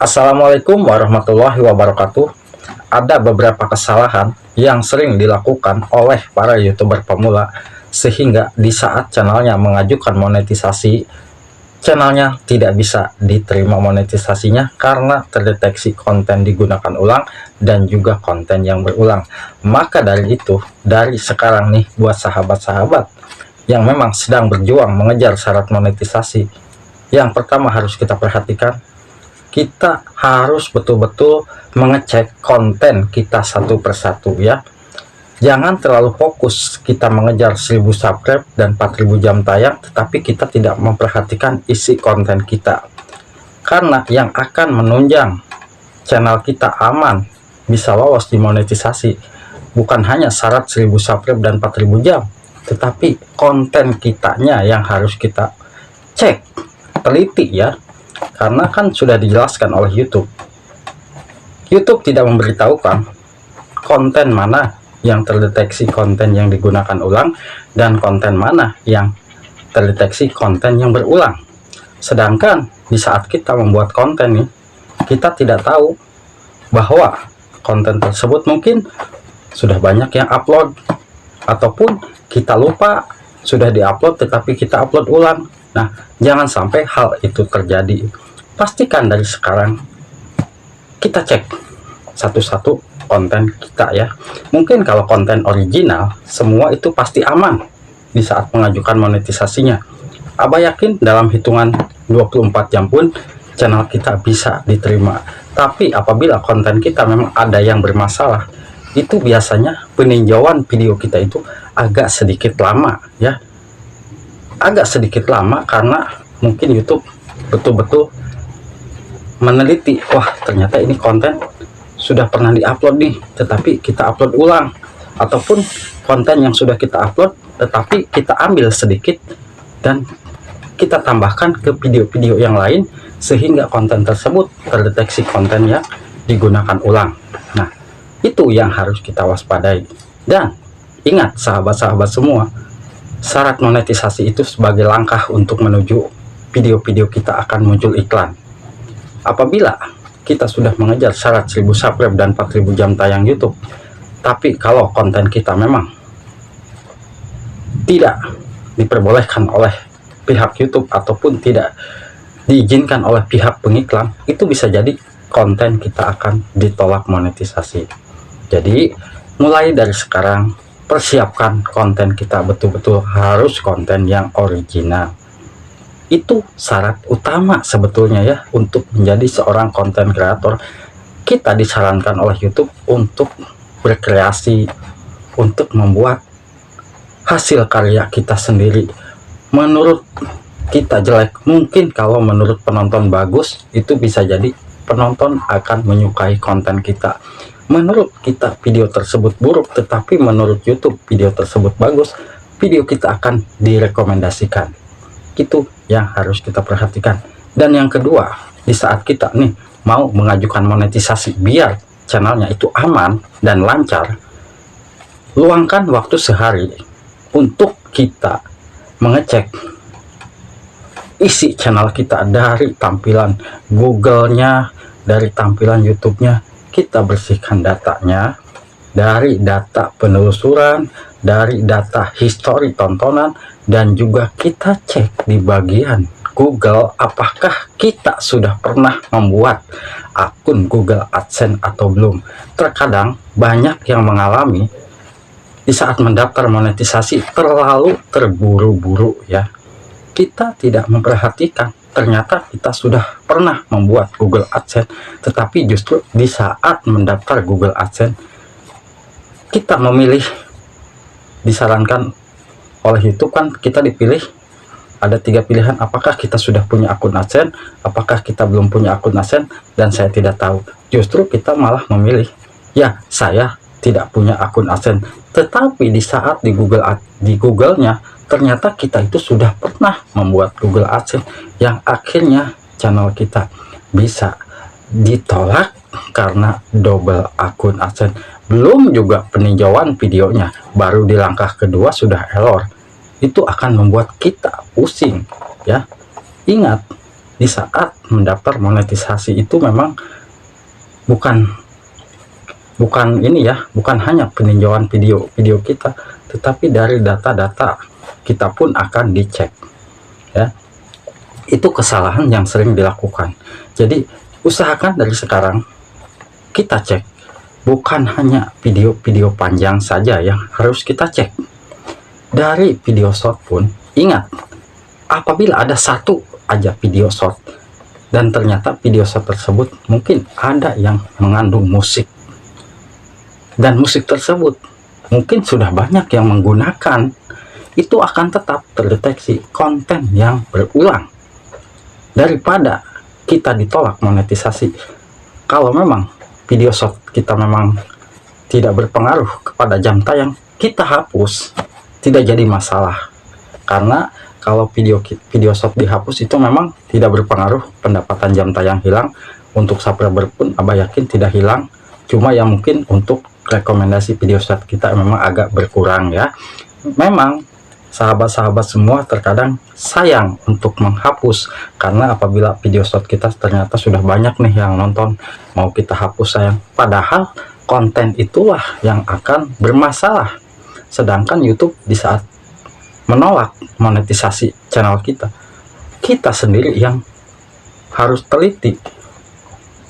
Assalamualaikum warahmatullahi wabarakatuh. Ada beberapa kesalahan yang sering dilakukan oleh para YouTuber pemula sehingga di saat channelnya mengajukan monetisasi, channelnya tidak bisa diterima monetisasinya karena terdeteksi konten digunakan ulang dan juga konten yang berulang. Maka dari itu, dari sekarang nih buat sahabat-sahabat yang memang sedang berjuang mengejar syarat monetisasi, yang pertama harus kita perhatikan, kita harus betul-betul mengecek konten kita satu persatu ya. Jangan terlalu fokus kita mengejar 1000 subscribe dan 4000 jam tayang, tetapi kita tidak memperhatikan isi konten kita. Karena yang akan menunjang channel kita aman bisa lolos di monetisasi bukan hanya syarat 1000 subscribe dan 4000 jam, tetapi konten kitanya yang harus kita cek, teliti ya. Karena kan sudah dijelaskan oleh YouTube. YouTube tidak memberitahukan konten mana yang terdeteksi konten yang digunakan ulang dan konten mana yang terdeteksi konten yang berulang. Sedangkan di saat kita membuat konten nih, kita tidak tahu bahwa konten tersebut mungkin sudah banyak yang upload, ataupun kita lupa sudah diupload tetapi kita upload ulang. Nah, jangan sampai hal itu terjadi. Pastikan dari sekarang kita cek satu-satu konten kita ya. Mungkin kalau konten original, semua itu pasti aman di saat mengajukan monetisasinya. Abah yakin dalam hitungan 24 jam pun channel kita bisa diterima. Tapi apabila konten kita memang ada yang bermasalah, itu biasanya peninjauan video kita itu agak sedikit lama ya. Agak sedikit lama karena mungkin YouTube betul-betul meneliti, wah ternyata ini konten sudah pernah diupload nih, tetapi kita upload ulang, ataupun konten yang sudah kita upload tetapi kita ambil sedikit dan kita tambahkan ke video-video yang lain sehingga konten tersebut terdeteksi konten yang digunakan ulang. Nah, itu yang harus kita waspadai. Dan ingat sahabat-sahabat semua, syarat monetisasi itu sebagai langkah untuk menuju video-video kita akan muncul iklan. Apabila kita sudah mengejar syarat 1000 subscribe dan 4000 jam tayang YouTube, tapi kalau konten kita memang tidak diperbolehkan oleh pihak YouTube ataupun tidak diizinkan oleh pihak pengiklan, itu bisa jadi konten kita akan ditolak monetisasi. Jadi mulai dari sekarang persiapkan konten kita betul-betul harus konten yang original. Itu syarat utama sebetulnya ya untuk menjadi seorang konten kreator. Kita disarankan oleh YouTube untuk berkreasi, untuk membuat hasil karya kita sendiri. Menurut kita jelek, mungkin kalau menurut penonton bagus, itu bisa jadi penonton akan menyukai konten kita. Menurut kita video tersebut buruk, tetapi menurut YouTube video tersebut bagus, video kita akan direkomendasikan. Itu yang harus kita perhatikan. Dan yang kedua, di saat kita nih mau mengajukan monetisasi biar channelnya itu aman dan lancar, luangkan waktu sehari untuk kita mengecek isi channel kita dari tampilan Google-nya, dari tampilan YouTube-nya. Kita bersihkan datanya, dari data penelusuran, dari data histori tontonan, dan juga kita cek di bagian Google apakah kita sudah pernah membuat akun Google AdSense atau belum. Terkadang banyak yang mengalami di saat mendaftar monetisasi terlalu terburu-buru ya. Kita tidak memperhatikan ternyata kita sudah pernah membuat Google AdSense, tetapi justru di saat mendaftar Google AdSense kita memilih, disarankan oleh YouTube kan kita dipilih ada 3 pilihan, apakah kita sudah punya akun AdSense, apakah kita belum punya akun AdSense, dan saya tidak tahu. Justru kita malah memilih, ya saya tidak punya akun AdSense, tetapi di saat di Google-nya ternyata kita itu sudah pernah membuat Google AdSense yang akhirnya channel kita bisa ditolak karena double akun AdSense. Belum juga peninjauan videonya, baru di langkah kedua sudah error. Itu akan membuat kita pusing ya. Ingat, di di saat mendaftar monetisasi itu memang bukan ini ya, bukan hanya peninjauan video kita, tetapi dari data-data kita pun akan dicek ya. Itu kesalahan yang sering dilakukan. Jadi usahakan dari sekarang kita cek, bukan hanya video-video panjang saja yang harus kita cek. Dari video short pun ingat, apabila ada satu aja video short dan ternyata video short tersebut mungkin ada yang mengandung musik, dan musik tersebut mungkin sudah banyak yang menggunakan, itu akan tetap terdeteksi konten yang berulang. Daripada kita ditolak monetisasi, kalau memang video short kita memang tidak berpengaruh kepada jam tayang, kita hapus, tidak jadi masalah. Karena kalau video short dihapus itu memang tidak berpengaruh, pendapatan jam tayang hilang, untuk subscriber pun Abah yakin tidak hilang, cuma yang mungkin untuk rekomendasi video short kita memang agak berkurang ya. Memang sahabat-sahabat semua terkadang sayang untuk menghapus, karena apabila video short kita ternyata sudah banyak nih yang nonton, mau kita hapus sayang, padahal konten itulah yang akan bermasalah. Sedangkan YouTube di saat menolak monetisasi channel kita sendiri yang harus teliti.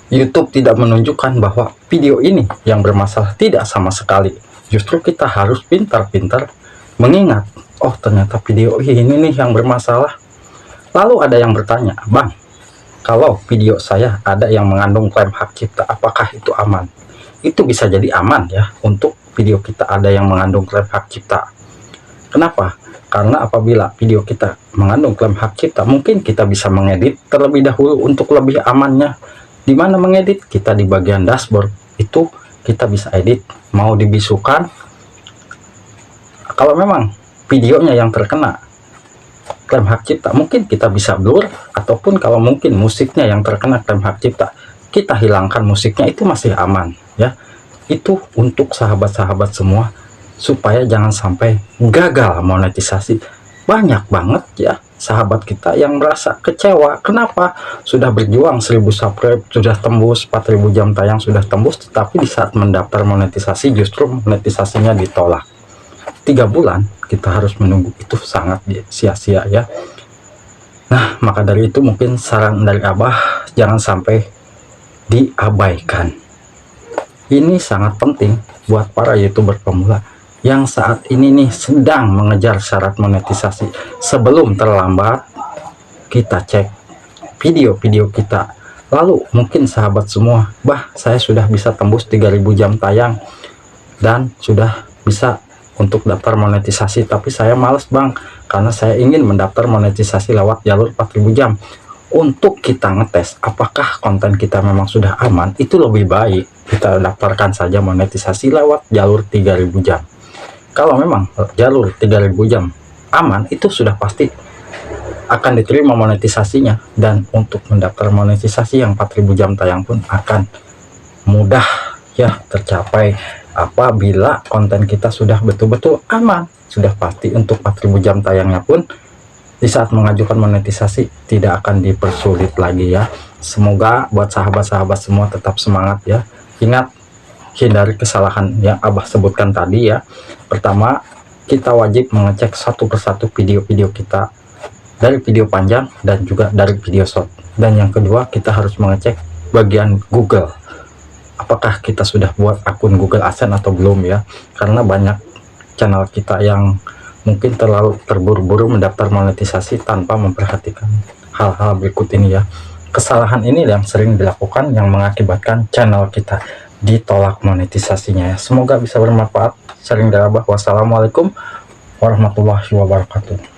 YouTube tidak menunjukkan bahwa video ini yang bermasalah, tidak sama sekali. Justru kita harus pintar-pintar mengingat, oh ternyata video ini nih yang bermasalah. Lalu ada yang bertanya, Bang, kalau video saya ada yang mengandung klaim hak cipta, apakah itu aman? Itu bisa jadi aman ya, untuk video kita ada yang mengandung klaim hak cipta. Kenapa? Karena apabila video kita mengandung klaim hak cipta, mungkin kita bisa mengedit terlebih dahulu untuk lebih amannya. Di mana mengedit? Kita di bagian dashboard itu kita bisa edit, mau dibisukan. Kalau memang videonya yang terkena klaim hak cipta, mungkin kita bisa blur, ataupun kalau mungkin musiknya yang terkena klaim hak cipta, kita hilangkan musiknya, itu masih aman ya. Itu untuk sahabat-sahabat semua, supaya jangan sampai gagal monetisasi. Banyak banget ya sahabat kita yang merasa kecewa. Kenapa? Sudah berjuang 1000 subscribe, sudah tembus 4000 jam tayang, sudah tembus, tetapi di saat mendaftar monetisasi justru monetisasinya ditolak. 3 bulan kita harus menunggu, itu sangat sia-sia ya. Nah, maka dari itu mungkin saran dari Abah, jangan sampai diabaikan. Ini sangat penting buat para YouTuber pemula yang saat ini nih sedang mengejar syarat monetisasi. Sebelum terlambat, kita cek video-video kita. Lalu mungkin sahabat semua, Bah, saya sudah bisa tembus 3000 jam tayang dan sudah bisa untuk daftar monetisasi, tapi saya males Bang, karena saya ingin mendaftar monetisasi lewat jalur 4000 jam. Untuk kita ngetes apakah konten kita memang sudah aman, itu lebih baik kita daftarkan saja monetisasi lewat jalur 3000 jam. Kalau memang jalur 3000 jam aman, itu sudah pasti akan diterima monetisasinya, dan untuk mendaftar monetisasi yang 4000 jam tayang pun akan mudah ya tercapai apabila konten kita sudah betul-betul aman. Sudah pasti untuk 4000 jam tayangnya pun di saat mengajukan monetisasi tidak akan dipersulit lagi ya. Semoga buat sahabat-sahabat semua tetap semangat ya. Ingat, hindari kesalahan yang Abah sebutkan tadi ya. Pertama, kita wajib mengecek satu persatu video-video kita, dari video panjang dan juga dari video short. Dan yang kedua, kita harus mengecek bagian Google, apakah kita sudah buat akun Google AdSense atau belum ya. Karena banyak channel kita yang mungkin terlalu terburu-buru mendaftar monetisasi tanpa memperhatikan hal-hal berikut ini ya. Kesalahan ini yang sering dilakukan yang mengakibatkan channel kita ditolak monetisasinya ya. Semoga bisa bermanfaat. Sering darabah. Wassalamualaikum warahmatullahi wabarakatuh.